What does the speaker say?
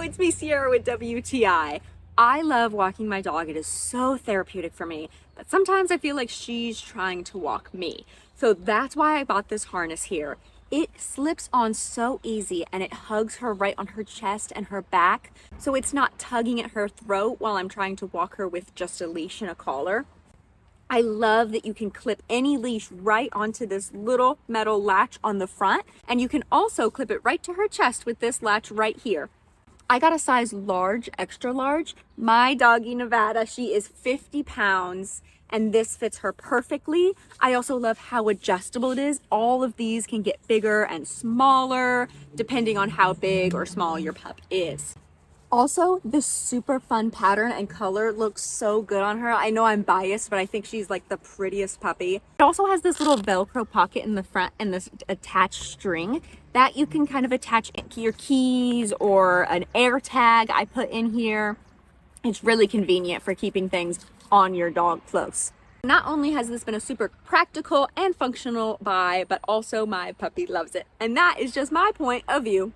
it's me, Sierra with WTI. I love walking my dog. It is so therapeutic for me, but sometimes I feel like she's trying to walk me. So that's why I bought this harness here. It slips on so easy and it hugs her right on her chest and her back, so it's not tugging at her throat while I'm trying to walk her with just a leash and a collar. I love that you can clip any leash right onto this little metal latch on the front, and you can also clip it right to her chest with this latch right here. I got a size large, extra large. My doggy Nevada, she is 50 pounds and this fits her perfectly. I also love how adjustable it is. All of these can get bigger and smaller depending on how big or small your pup is. Also, this super fun pattern and color looks so good on her. I know I'm biased, but I think she's like the prettiest puppy. It also has this little Velcro pocket in the front and this attached string that you can kind of attach your keys or an air tag I put in here. It's really convenient for keeping things on your dog close. Not only has this been a super practical and functional buy, but also my puppy loves it. And that is just my point of view.